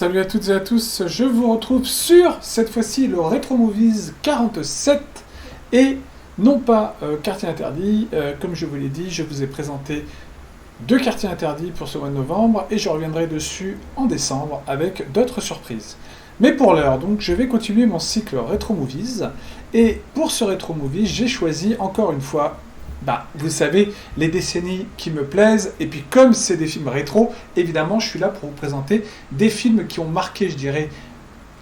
Salut à toutes et à tous, je vous retrouve sur, cette fois-ci, le Retro Movies 47, et non pas Quartier Interdit, comme je vous l'ai dit, je vous ai présenté deux quartiers interdits pour ce mois de novembre, et je reviendrai dessus en décembre avec d'autres surprises. Mais pour l'heure, donc, je vais continuer mon cycle Retro Movies, et pour ce Retro Movies, j'ai choisi encore une fois vous savez, les décennies qui me plaisent, et puis comme c'est des films rétro, évidemment, je suis là pour vous présenter des films qui ont marqué, je dirais,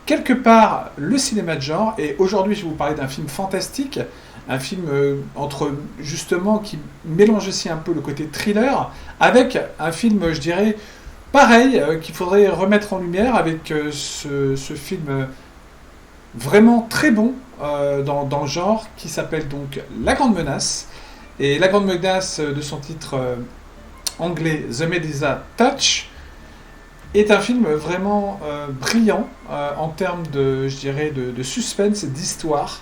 quelque part le cinéma de genre, et aujourd'hui, je vais vous parler d'un film fantastique, un film justement, qui mélange aussi un peu le côté thriller, avec un film, je dirais, pareil, qu'il faudrait remettre en lumière, avec ce film vraiment très bon dans le genre, qui s'appelle donc La Grande Menace. Et La Grande Menace, de son titre anglais The Medusa Touch, est un film vraiment brillant en termes de, je dirais, de suspense et d'histoire.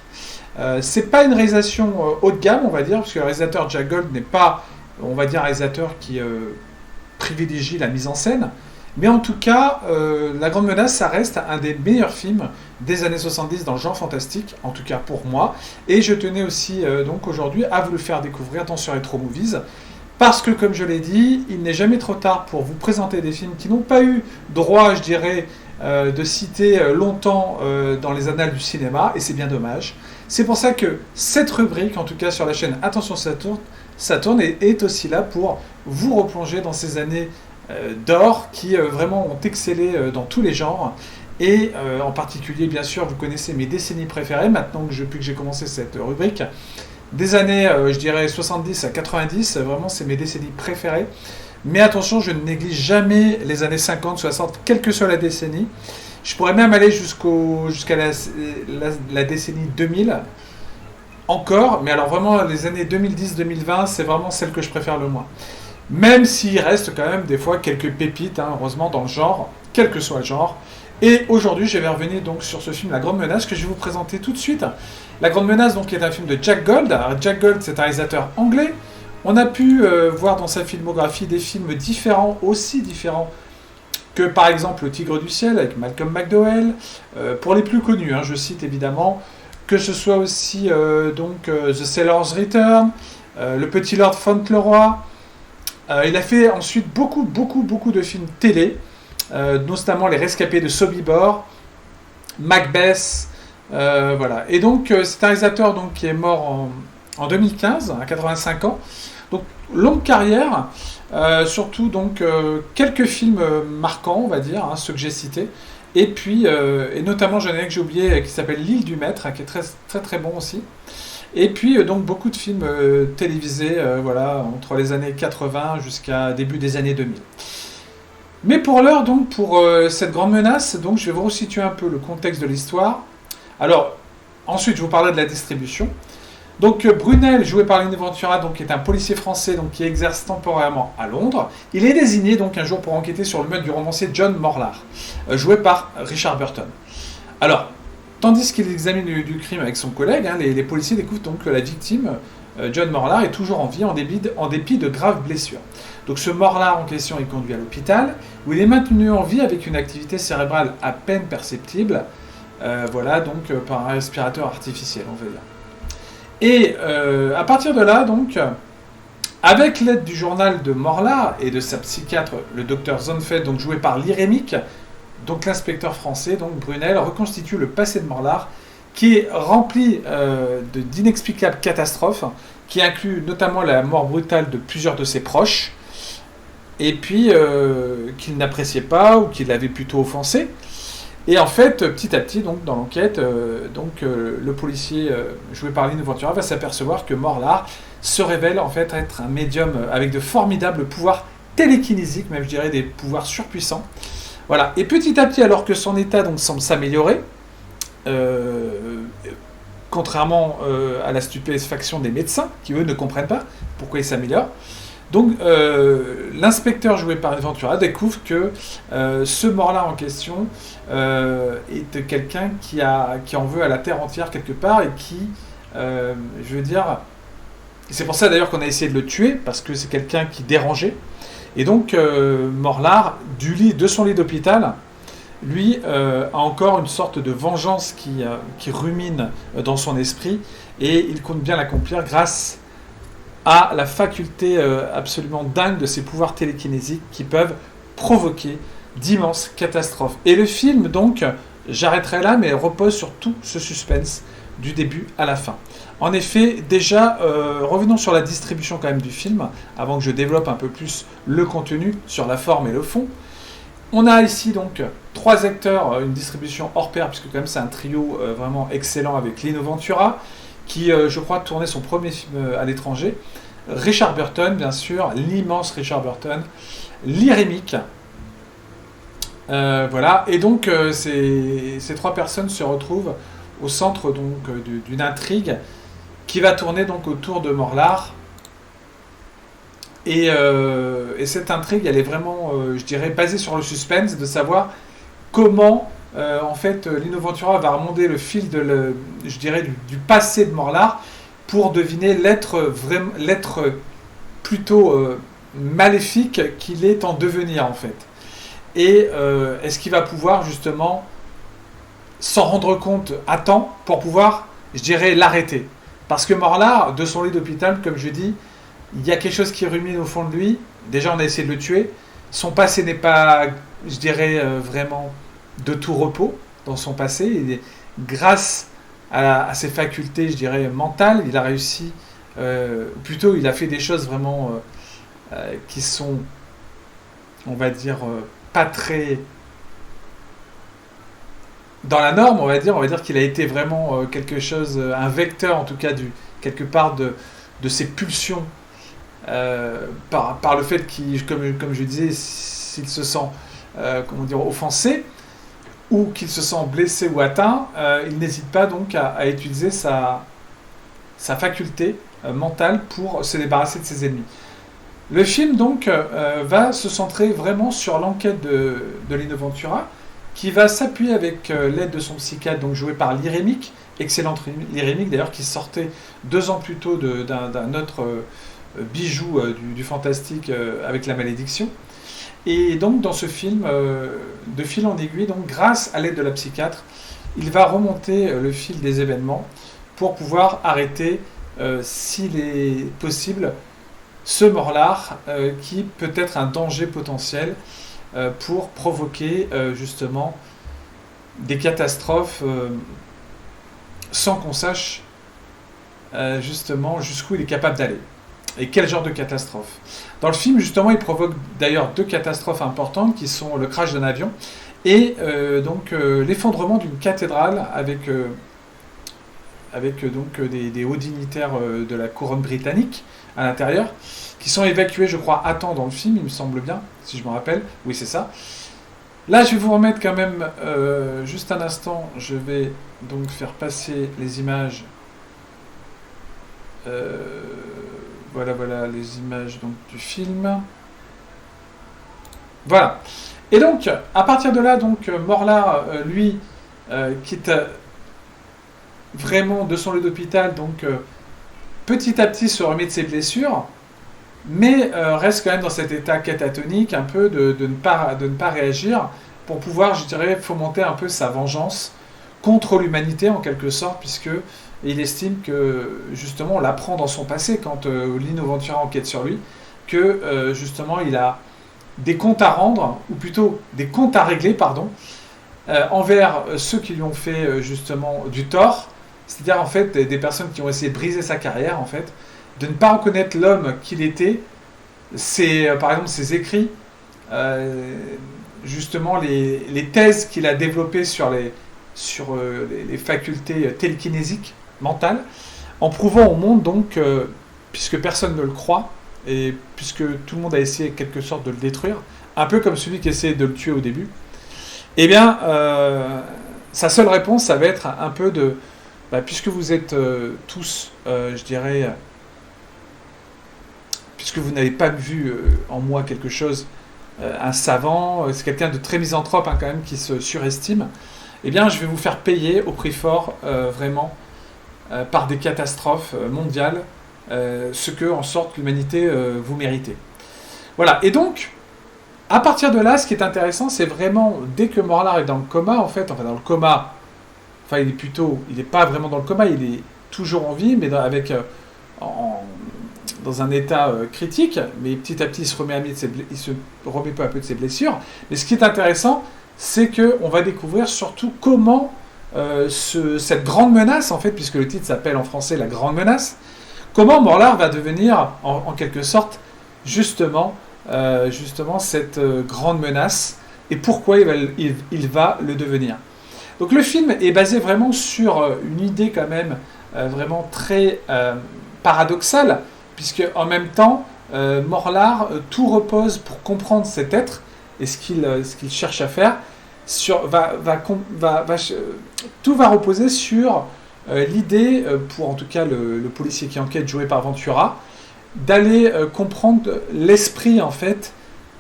C'est pas une réalisation haut de gamme, on va dire, parce que le réalisateur Jack Gold n'est pas, on va dire, un réalisateur qui privilégie la mise en scène. Mais en tout cas, La Grande Menace, ça reste un des meilleurs films des années 70 dans le genre fantastique, en tout cas pour moi. Et je tenais aussi, donc aujourd'hui, à vous le faire découvrir dans ce Retro Movies, parce que, comme je l'ai dit, il n'est jamais trop tard pour vous présenter des films qui n'ont pas eu droit, je dirais, de citer longtemps dans les annales du cinéma, et c'est bien dommage. C'est pour ça que cette rubrique, en tout cas sur la chaîne Attention ça tourne, est aussi là pour vous replonger dans ces années d'or qui vraiment ont excellé dans tous les genres, et en particulier, bien sûr, vous connaissez mes décennies préférées maintenant que depuis que j'ai commencé cette rubrique, des années je dirais 70 à 90, vraiment c'est mes décennies préférées. Mais attention, je ne néglige jamais les années 50, 60, quelle que soit la décennie. Je pourrais même aller jusqu'à la décennie 2000 encore, mais alors vraiment les années 2010-2020, c'est vraiment celle que je préfère le moins. Même s'il reste quand même des fois quelques pépites, heureusement, dans le genre, quel que soit le genre. Et aujourd'hui, je vais revenir donc sur ce film La Grande Menace que je vais vous présenter tout de suite. La Grande Menace donc est un film de Jack Gold. Alors, Jack Gold, c'est un réalisateur anglais. On a pu voir dans sa filmographie des films différents, aussi différents que par exemple Le Tigre du Ciel avec Malcolm McDowell. Pour les plus connus, je cite évidemment, que ce soit aussi The Sailor's Return, Le Petit Lord Fauntleroy. Il a fait ensuite beaucoup de films télé, notamment Les Rescapés de Sobibor, Macbeth, voilà. Et donc c'est un réalisateur donc, qui est mort en 2015, à 85 ans. Donc longue carrière, surtout donc quelques films marquants, on va dire, ceux que j'ai cités. Et puis, et notamment j'en ai un que j'ai oublié qui s'appelle L'île du Maître, qui est très bon aussi. Et puis donc beaucoup de films télévisés, voilà, entre les années 80 jusqu'à début des années 2000. Mais pour l'heure, donc, pour cette Grande Menace, donc, je vais vous resituer un peu le contexte de l'histoire. Alors, ensuite, je vous parlerai de la distribution. Donc, Brunel, joué par Lino Ventura, donc, est un policier français donc, qui exerce temporairement à Londres. Il est désigné donc, un jour pour enquêter sur le meurtre du romancier John Morlar, joué par Richard Burton. Alors, tandis qu'il examine du crime avec son collègue, les policiers découvrent donc que la victime, John Morlar, est toujours en vie en dépit de graves blessures. Donc ce Morlar en question est conduit à l'hôpital, où il est maintenu en vie avec une activité cérébrale à peine perceptible, voilà, donc par un respirateur artificiel, on va dire. Et à partir de là, donc, avec l'aide du journal de Morlar et de sa psychiatre, le docteur Zonfeld, donc joué par Lee Remick, donc l'inspecteur français, donc Brunel, reconstitue le passé de Morlar, qui est rempli d'inexplicables catastrophes, qui inclut notamment la mort brutale de plusieurs de ses proches, et puis qu'il n'appréciait pas ou qu'il avait plutôt offensé. Et en fait, petit à petit, donc, dans l'enquête, le policier joué par Lino Ventura va s'apercevoir que Morlar se révèle en fait être un médium avec de formidables pouvoirs télékinésiques, même je dirais des pouvoirs surpuissants. Voilà. Et petit à petit, alors que son état donc, semble s'améliorer, contrairement à la stupéfaction des médecins, qui eux ne comprennent pas pourquoi il s'améliore, donc l'inspecteur joué par Ventura découvre que ce mort-là en question est quelqu'un qui en veut à la terre entière quelque part et qui, je veux dire, c'est pour ça d'ailleurs qu'on a essayé de le tuer, parce que c'est quelqu'un qui dérangeait. Et donc Morlar, de son lit d'hôpital, lui a encore une sorte de vengeance qui rumine dans son esprit, et il compte bien l'accomplir grâce à la faculté absolument dingue de ses pouvoirs télékinésiques qui peuvent provoquer d'immenses catastrophes. Et le film, donc, j'arrêterai là, mais repose sur tout ce suspense du début à la fin. En effet, déjà, revenons sur la distribution quand même du film, avant que je développe un peu plus le contenu sur la forme et le fond. On a ici donc 3 acteurs, une distribution hors pair, puisque quand même c'est un trio vraiment excellent avec Lino Ventura, qui, je crois, tournait son premier film à l'étranger. Richard Burton, bien sûr, l'immense Richard Burton. Lee Remick. Voilà, et donc ces 3 personnes se retrouvent au centre donc d'une intrigue qui va tourner donc autour de Morlar. Et cette intrigue, elle est vraiment, je dirais, basée sur le suspense de savoir comment, en fait, Lino Ventura va remonter le fil je dirais, du passé de Morlar pour deviner l'être plutôt maléfique qu'il est en devenir, en fait. Et est-ce qu'il va pouvoir, justement, s'en rendre compte à temps pour pouvoir, je dirais, l'arrêter. Parce que Morlar, de son lit d'hôpital, comme je dis, il y a quelque chose qui rumine au fond de lui. Déjà, on a essayé de le tuer. Son passé n'est pas, je dirais, vraiment de tout repos dans son passé. Et grâce à ses facultés, je dirais, mentales, il a réussi, plutôt, il a fait des choses vraiment qui sont, on va dire, pas très dans la norme, on va dire qu'il a été vraiment quelque chose, un vecteur en tout cas quelque part de ses pulsions par le fait qu'il, comme je disais, s'il se sent comment dire, offensé ou qu'il se sent blessé ou atteint, il n'hésite pas donc à utiliser sa faculté mentale pour se débarrasser de ses ennemis. Le film donc va se centrer vraiment sur l'enquête de Lino Ventura, qui va s'appuyer avec l'aide de son psychiatre, donc joué par Lee Remick, excellente Lee Remick d'ailleurs, qui sortait 2 ans plus tôt d'un autre bijou du fantastique avec La Malédiction. Et donc dans ce film, de fil en aiguille, donc grâce à l'aide de la psychiatre, il va remonter le fil des événements pour pouvoir arrêter, s'il est possible, ce Morlar qui peut être un danger potentiel pour provoquer justement des catastrophes sans qu'on sache justement jusqu'où il est capable d'aller et quel genre de catastrophe. Dans le film, justement, il provoque d'ailleurs 2 catastrophes importantes qui sont le crash d'un avion et donc l'effondrement d'une cathédrale avec donc des hauts dignitaires de la couronne britannique à l'intérieur, qui sont évacués, je crois, à temps dans le film, il me semble bien, si je me rappelle. Oui, c'est ça. Là, je vais vous remettre quand même, juste un instant, je vais donc faire passer les images. Voilà les images donc, du film. Voilà. Et donc, à partir de là, donc, Morlar, lui, quitte vraiment de son lit d'hôpital, donc petit à petit se remet de ses blessures, mais reste quand même dans cet état catatonique, un peu de ne pas réagir, pour pouvoir, je dirais, fomenter un peu sa vengeance contre l'humanité, en quelque sorte, puisque il estime que, justement, on l'apprend dans son passé, quand Lino Ventura enquête sur lui, que, justement, il a des comptes à rendre, ou plutôt des comptes à régler, pardon, envers ceux qui lui ont fait, justement, du tort, c'est-à-dire, en fait, des personnes qui ont essayé de briser sa carrière, en fait, de ne pas reconnaître l'homme qu'il était, par exemple, ses écrits, justement, les thèses qu'il a développées sur les facultés télékinésiques, mentales, en prouvant au monde, donc, puisque personne ne le croit, et puisque tout le monde a essayé, quelque sorte, de le détruire, un peu comme celui qui essayait de le tuer au début, eh bien, sa seule réponse, ça va être un peu de... puisque vous êtes tous, je dirais, puisque vous n'avez pas vu en moi quelque chose, un savant, c'est quelqu'un de très misanthrope quand même, qui se surestime, eh bien je vais vous faire payer au prix fort, vraiment, par des catastrophes mondiales, ce que, en sorte, l'humanité vous méritez. Voilà, et donc, À partir de là, ce qui est intéressant, c'est vraiment, dès que Morlar est dans le coma, en fait, enfin dans le coma, enfin il n'est pas vraiment dans le coma, il est toujours en vie, mais dans un état critique, mais petit à petit il se remet peu à peu de ses blessures. Mais ce qui est intéressant, c'est qu'on va découvrir surtout comment cette grande menace, en fait, puisque le titre s'appelle en français La Grande Menace, comment Morlar va devenir, en quelque sorte, justement cette grande menace, et pourquoi il va le devenir. Donc le film est basé vraiment sur une idée quand même vraiment très paradoxale, puisque en même temps, Morlar, tout repose pour comprendre cet être, et ce qu'il cherche à faire, tout va reposer sur l'idée, pour en tout cas le policier qui enquête, joué par Ventura, d'aller comprendre l'esprit en fait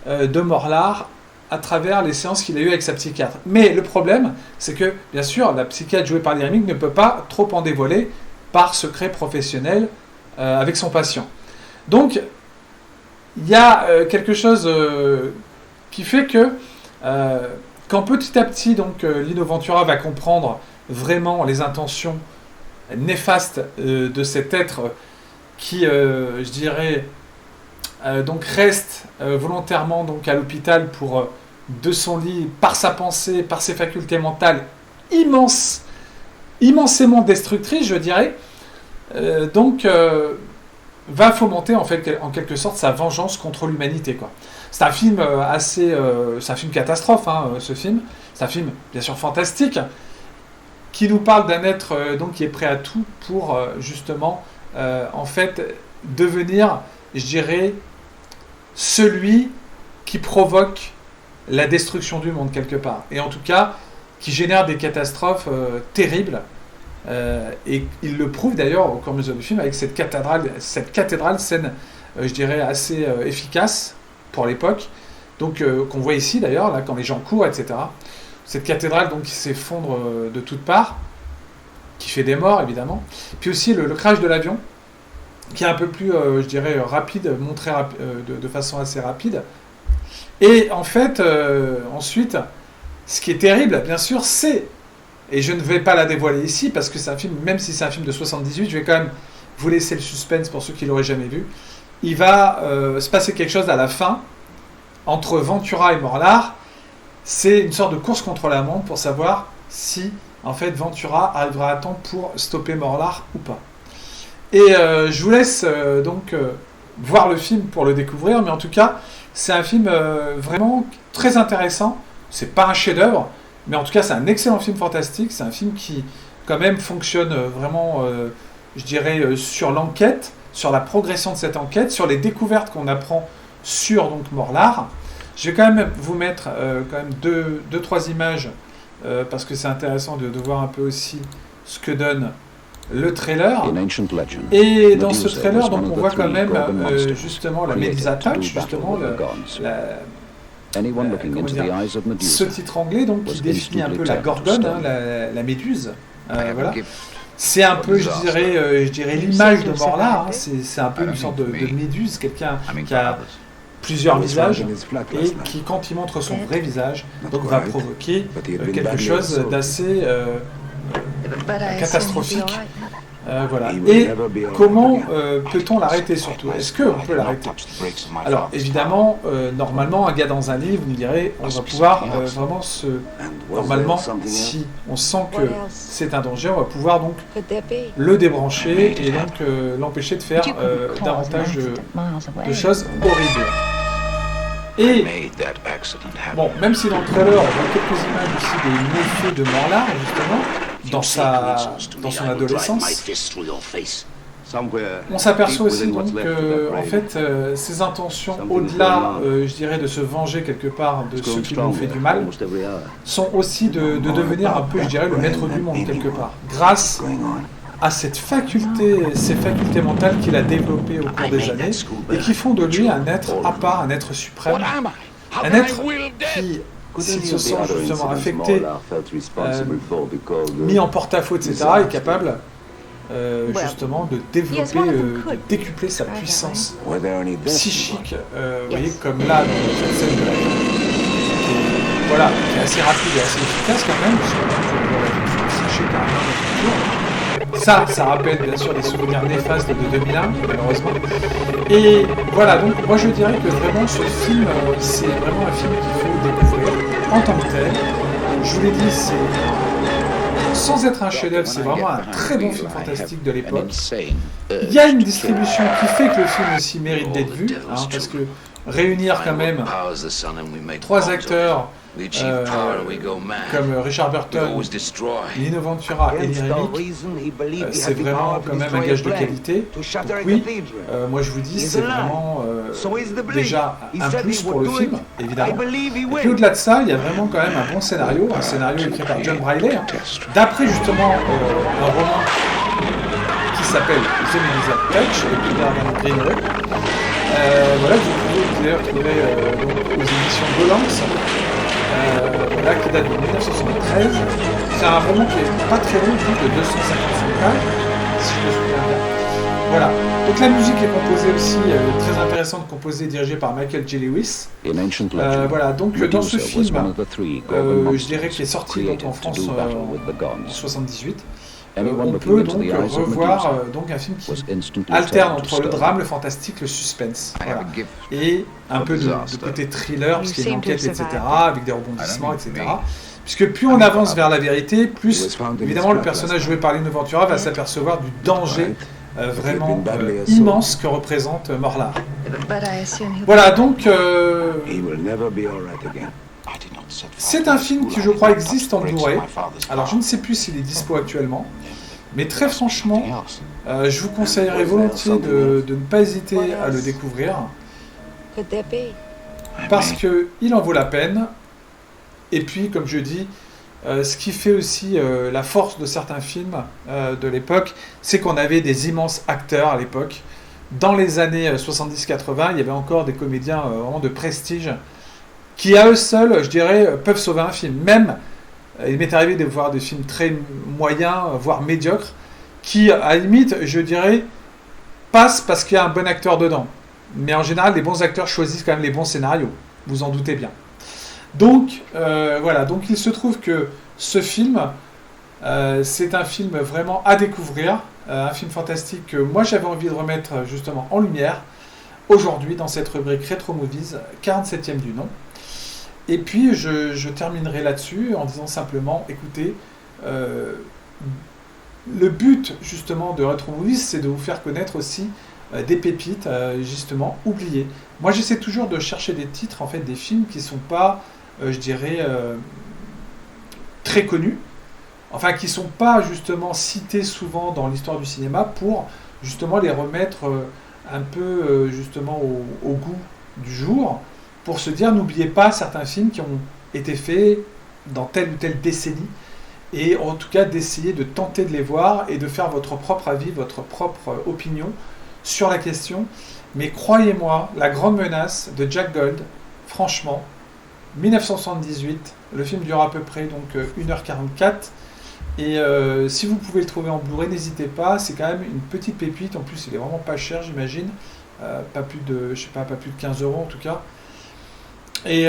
de Morlar à travers les séances qu'il a eues avec sa psychiatre. Mais le problème, c'est que, bien sûr, la psychiatre jouée par Lee Remick ne peut pas trop en dévoiler par secret professionnel avec son patient. Donc, il y a quelque chose qui fait que quand petit à petit, donc, Lino Ventura va comprendre vraiment les intentions néfastes de cet être qui, je dirais, donc reste volontairement donc, à l'hôpital pour, de son lit, par sa pensée, par ses facultés mentales immensément destructrices, je dirais, va fomenter en fait, en quelque sorte sa vengeance contre l'humanité, quoi. C'est un film c'est un film catastrophe, hein, ce film. C'est un film bien sûr fantastique qui nous parle d'un être donc qui est prêt à tout pour justement en fait devenir, je dirais, celui qui provoque la destruction du monde quelque part, et en tout cas qui génère des catastrophes terribles. Et il le prouve d'ailleurs au cours mesure du film avec cette cathédrale scène, je dirais, assez efficace pour l'époque, donc qu'on voit ici d'ailleurs, là, quand les gens courent, etc. Cette cathédrale donc, qui s'effondre de toutes parts, qui fait des morts évidemment. Puis aussi le crash de l'avion, qui est un peu plus, je dirais, rapide, montré de façon assez rapide. Et en fait, ensuite, ce qui est terrible, bien sûr, c'est, et je ne vais pas la dévoiler ici, parce que c'est un film, même si c'est un film de 78, je vais quand même vous laisser le suspense pour ceux qui ne l'auraient jamais vu. Il va se passer quelque chose à la fin, entre Ventura et Morlar. C'est une sorte de course contre la montre pour savoir si, en fait, Ventura arrivera à temps pour stopper Morlar ou pas. Et je vous laisse donc voir le film pour le découvrir, mais en tout cas, c'est un film vraiment très intéressant. C'est pas un chef-d'œuvre, mais en tout cas, c'est un excellent film fantastique. C'est un film qui, quand même, fonctionne vraiment, je dirais, sur l'enquête, sur la progression de cette enquête, sur les découvertes qu'on apprend sur donc Morlar. Je vais quand même vous mettre quand même deux, trois images parce que c'est intéressant de voir un peu aussi ce que donne le trailer. Et dans ce trailer, donc, on voit quand même justement la Medusa Touch, justement ce titre anglais donc, qui définit un peu la Gorgone, hein, la méduse. Voilà. C'est un peu, je dirais l'image de Morlar. Hein. C'est un peu une sorte de méduse, quelqu'un qui a plusieurs visages et qui, quand il montre son vrai visage, donc va provoquer quelque chose d'assez catastrophique. Voilà. Et comment peut-on l'arrêter surtout? Est-ce qu'on peut l'arrêter? Alors évidemment, normalement, un gars dans un lit, vous me direz, on va pouvoir vraiment normalement, si on sent que c'est un danger, on va pouvoir donc le débrancher et donc l'empêcher de faire davantage de choses horribles. Et, bon, même si dans le trailer, on voit quelques images aussi des méfaits de Morlar, justement, dans son adolescence, on s'aperçoit aussi donc que, en fait, ses intentions, au-delà, je dirais, de se venger quelque part de ceux qui lui ont fait du mal, sont aussi de devenir un peu, je dirais, le maître du monde quelque part, grâce à ces facultés mentales qu'il a développées au cours des années et qui font de lui un être à part, un être suprême, un être qui, s'il se sent justement affecté, mis en porte-à-faux, etc., est capable justement de développer, de décupler sa puissance psychique, vous voyez, comme là, dans cette scène de la voilà, qui est assez rapide et assez efficace quand même, parce qu'on psychique ça rappelle bien sûr des souvenirs néfastes de 2001, malheureusement. Et voilà, donc moi je dirais que vraiment ce film, c'est vraiment un film qu'il faut découvrir en tant que tel. Je vous l'ai dit, c'est sans être un chef-d'œuvre, c'est vraiment un très bon film fantastique de l'époque. Il y a une distribution qui fait que le film aussi mérite d'être vu, hein, parce que réunir quand même 3 acteurs comme Richard Burton, Lino Ventura et Lee Remick, c'est vraiment quand même un gage de qualité. Donc oui, moi je vous dis, c'est vraiment déjà un plus pour le film, évidemment. Et puis au-delà de ça, il y a vraiment quand même un bon scénario, un scénario écrit par John Briley, hein, d'après justement un roman qui s'appelle The Melissa Touch, de Peter Greenaway. Voilà, vous pouvez d'ailleurs trouver aux éditions Golance, voilà, qui date de 1973. C'est un roman qui est pas très long, de 255 pages, si je me souviens bien. Voilà. Donc la musique est composée aussi, très intéressante, composée et dirigée par Michael J. Lewis. Voilà, donc dans ce film, je dirais qu'il est sorti donc, en France en 78. On peut donc revoir donc un film qui alterne entre le drame, le fantastique, le suspense, voilà. Et un peu de côté thriller, parce qu'il y a une enquête, etc., avec des rebondissements, etc. Puisque plus on avance vers la vérité, plus évidemment le personnage joué par Lino Ventura va s'apercevoir du danger vraiment immense que représente Morlar. Voilà, donc c'est un film qui, je crois, existe en Blu-ray. Alors, je ne sais plus s'il est dispo actuellement. Mais très franchement, je vous conseillerais volontiers de ne pas hésiter à le découvrir. Parce qu'il en vaut la peine. Et puis, comme je dis, ce qui fait aussi la force de certains films de l'époque, c'est qu'on avait des immenses acteurs à l'époque. Dans les années 70-80, il y avait encore des comédiens vraiment de prestige qui à eux seuls, je dirais, peuvent sauver un film. Même, il m'est arrivé de voir des films très moyens, voire médiocres, qui, à la limite, je dirais, passent parce qu'il y a un bon acteur dedans. Mais en général, les bons acteurs choisissent quand même les bons scénarios. Vous en doutez bien. Donc, voilà. Donc, il se trouve que ce film, c'est un film vraiment à découvrir. Un film fantastique que moi, j'avais envie de remettre justement en lumière aujourd'hui dans cette rubrique Retro Movies, 47e du nom. Et puis, je terminerai là-dessus en disant simplement, écoutez, le but, justement, de Retro Movies, c'est de vous faire connaître aussi des pépites, justement, oubliées. Moi, j'essaie toujours de chercher des titres, en fait, des films qui ne sont pas, je dirais, très connus, enfin, qui ne sont pas, justement, cités souvent dans l'histoire du cinéma pour, justement, les remettre un peu, justement, au goût du jour, pour se dire, n'oubliez pas certains films qui ont été faits dans telle ou telle décennie, et en tout cas d'essayer de tenter de les voir et de faire votre propre avis, votre propre opinion sur la question. Mais croyez-moi, La Grande Menace de Jack Gold, franchement, 1978, le film dure à peu près donc 1h44, et si vous pouvez le trouver en Blu-ray, n'hésitez pas, c'est quand même une petite pépite, en plus il est vraiment pas cher, j'imagine, pas plus de 15 € en tout cas. Et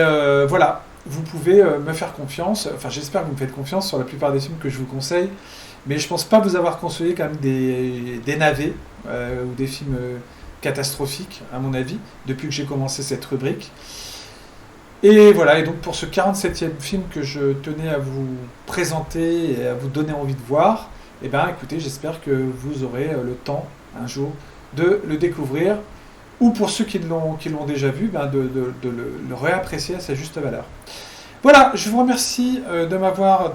voilà, vous pouvez me faire confiance, enfin j'espère que vous me faites confiance sur la plupart des films que je vous conseille, mais je pense pas vous avoir conseillé quand même des navets ou des films catastrophiques à mon avis, depuis que j'ai commencé cette rubrique. Et voilà, et donc pour ce 47e film que je tenais à vous présenter et à vous donner envie de voir, eh bien écoutez, j'espère que vous aurez le temps un jour de le découvrir, ou pour ceux qui l'ont déjà vu, ben de le réapprécier à sa juste valeur. Voilà, je vous remercie de m'avoir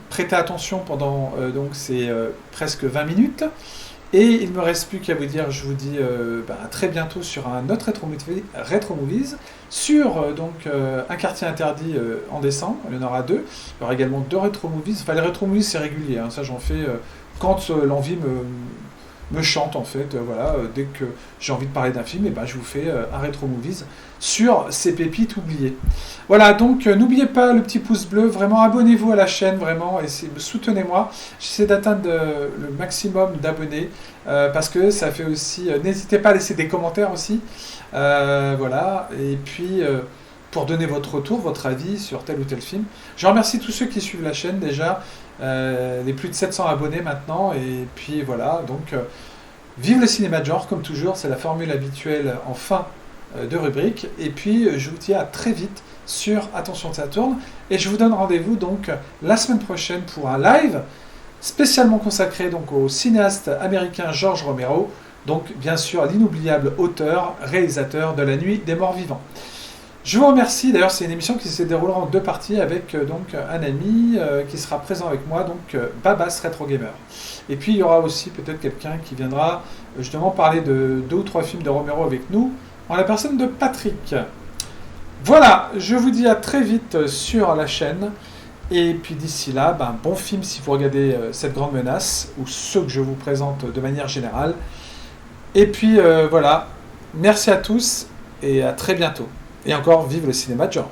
prêté attention pendant donc ces presque 20 minutes. Et il ne me reste plus qu'à vous dire, je vous dis à très bientôt sur un autre Retro Movies, sur donc un quartier interdit en décembre, il y en aura 2. Il y aura également 2 Retro Movies. Enfin, les Retro Movies, c'est régulier, hein, ça j'en fais quand l'envie me chante en fait. Voilà, dès que j'ai envie de parler d'un film, et ben, je vous fais un Retro Movies sur ces pépites oubliées. Voilà, donc n'oubliez pas le petit pouce bleu, vraiment abonnez-vous à la chaîne, vraiment, et soutenez-moi. J'essaie d'atteindre le maximum d'abonnés, parce que ça fait aussi... n'hésitez pas à laisser des commentaires aussi, voilà, et puis pour donner votre retour, votre avis sur tel ou tel film. Je remercie tous ceux qui suivent la chaîne déjà, les plus de 700 abonnés maintenant, et puis voilà, donc vive le cinéma de genre, comme toujours, c'est la formule habituelle en fin de rubrique, et puis je vous dis à très vite sur Attention ça tourne, et je vous donne rendez-vous donc la semaine prochaine pour un live spécialement consacré donc au cinéaste américain George Romero, donc bien sûr l'inoubliable auteur, réalisateur de La Nuit des Morts Vivants. Je vous remercie, d'ailleurs c'est une émission qui se déroulera en 2 parties avec donc un ami qui sera présent avec moi, donc Babas Retro Gamer. Et puis il y aura aussi peut-être quelqu'un qui viendra justement parler de 2 ou 3 films de Romero avec nous, en la personne de Patrick. Voilà, je vous dis à très vite sur la chaîne, et puis d'ici là, bon film si vous regardez Cette Grande Menace, ou ceux que je vous présente de manière générale. Et puis voilà, merci à tous, et à très bientôt. Et encore, vive le cinéma de genre.